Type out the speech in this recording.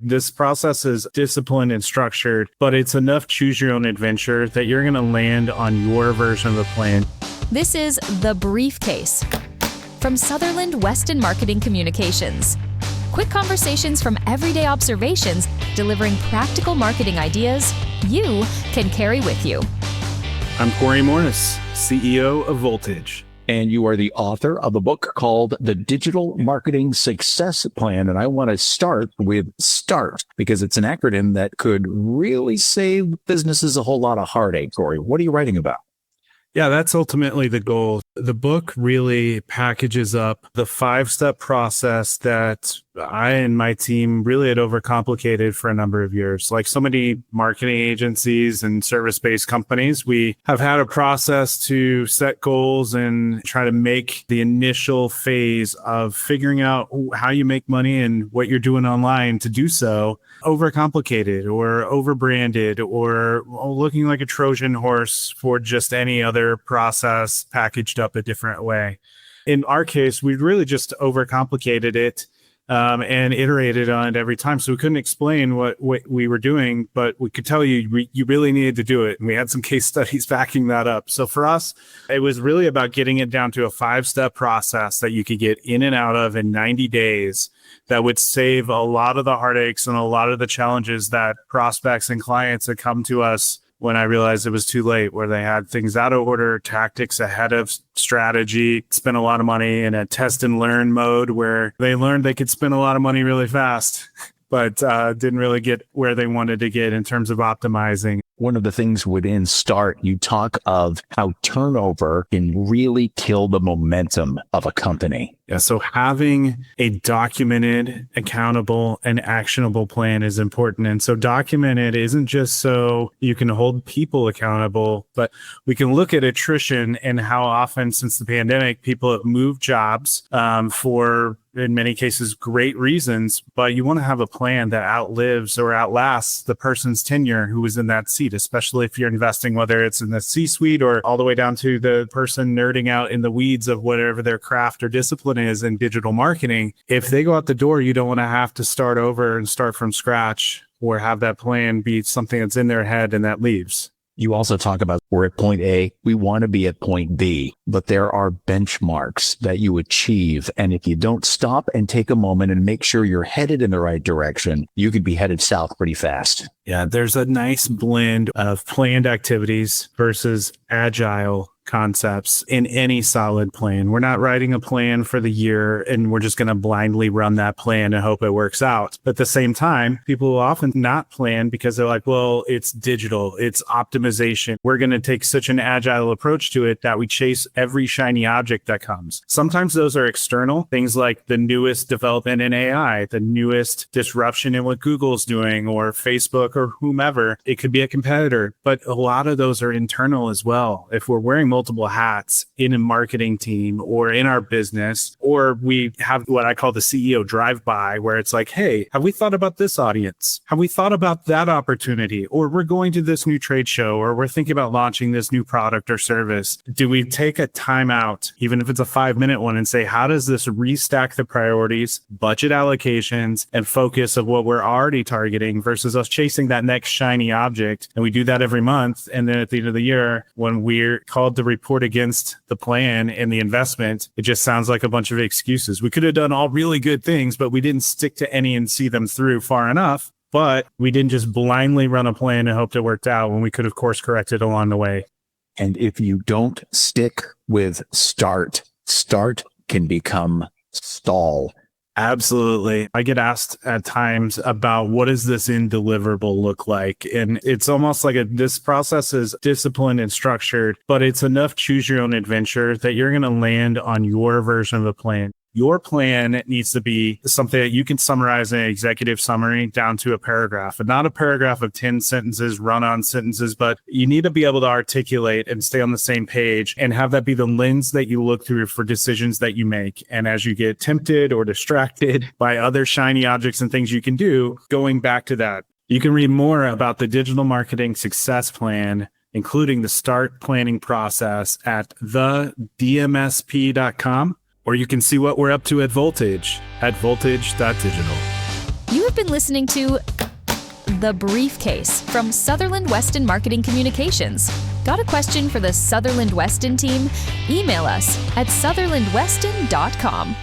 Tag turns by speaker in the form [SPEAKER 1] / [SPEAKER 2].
[SPEAKER 1] This process is disciplined and structured, but it's enough choose your own adventure that you're going to land on your version of the plan.
[SPEAKER 2] This is The Briefcase from Sutherland Weston Marketing Communications. Quick conversations from everyday observations, delivering practical marketing ideas you can carry with you.
[SPEAKER 1] I'm Corey Morris, CEO of Voltage.
[SPEAKER 3] And you are the author of a book called The Digital Marketing Success Plan. And I want to start with START because it's an acronym that could really save businesses a whole lot of heartache. Corey, what are you writing about?
[SPEAKER 1] Yeah, that's ultimately the goal. The book really packages up the 5-step process that I and my team really had overcomplicated for a number of years. Like so many marketing agencies and service-based companies, we have had a process to set goals and try to make the initial phase of figuring out how you make money and what you're doing online to do so overcomplicated or overbranded or looking like a Trojan horse for just any other process packaged up a different way. In our case, we really just overcomplicated it and iterated on it every time. So we couldn't explain what we were doing, but we could tell you, you really needed to do it. And we had some case studies backing that up. So for us, it was really about getting it down to a 5-step process that you could get in and out of in 90 days that would save a lot of the heartaches and a lot of the challenges that prospects and clients had come to us when I realized it was too late, where they had things out of order, tactics ahead of strategy, spent a lot of money in a test and learn mode where they learned they could spend a lot of money really fast, but didn't really get where they wanted to get in terms of optimizing.
[SPEAKER 3] One of the things within START, you talk of how turnover can really kill the momentum of a company.
[SPEAKER 1] Yeah, so having a documented, accountable, and actionable plan is important. And so documented isn't just so you can hold people accountable, but we can look at attrition and how often since the pandemic, people have moved jobs for, in many cases, great reasons, but you want to have a plan that outlives or outlasts the person's tenure who was in that seat, especially if you're investing, whether it's in the C-suite or all the way down to the person nerding out in the weeds of whatever their craft or discipline is in digital marketing. If they go out the door, you don't want to have to start over and start from scratch or have that plan be something that's in their head and that leaves.
[SPEAKER 3] You also talk about we're at point A, we want to be at point B, but there are benchmarks that you achieve. And if you don't stop and take a moment and make sure you're headed in the right direction, you could be headed south pretty fast.
[SPEAKER 1] Yeah, there's a nice blend of planned activities versus agile concepts in any solid plan. We're not writing a plan for the year and we're just going to blindly run that plan and hope it works out. But at the same time, people will often not plan because they're like, well, it's digital, it's optimization. We're going to take such an agile approach to it that we chase every shiny object that comes. Sometimes those are external, things like the newest development in AI, the newest disruption in what Google's doing or Facebook or whomever. It could be a competitor, but a lot of those are internal as well. If we're wearing multiple hats in a marketing team or in our business, or we have what I call the CEO drive-by, where it's like, hey, have we thought about this audience? Have we thought about that opportunity? Or we're going to this new trade show, or we're thinking about launching this new product or service. Do we take a time out, even if it's a 5-minute one, and say, how does this restack the priorities, budget allocations, and focus of what we're already targeting versus us chasing that next shiny object? And we do that every month. And then at the end of the year, when we're called to report against the plan and the investment, it just sounds like a bunch of excuses. We could have done all really good things, but we didn't stick to any and see them through far enough. But we didn't just blindly run a plan and hope it worked out when we could have course corrected along the way.
[SPEAKER 3] And if you don't stick with START, START can become stall.
[SPEAKER 1] Absolutely. I get asked at times about what does this end deliverable look like? And it's almost like this process is disciplined and structured, but it's enough choose your own adventure that you're going to land on your version of the plan. Your plan needs to be something that you can summarize in an executive summary down to a paragraph, and not a paragraph of 10 sentences, run-on sentences, but you need to be able to articulate and stay on the same page and have that be the lens that you look through for decisions that you make. And as you get tempted or distracted by other shiny objects and things you can do, going back to that. You can read more about the digital marketing success plan, including the START planning process, at thedmsp.com. Or you can see what we're up to at Voltage at voltage.digital.
[SPEAKER 2] You You've been listening to The Briefcase from Sutherland Weston Marketing Communications. Got a question for the Sutherland Weston team? Email us at sutherlandweston.com.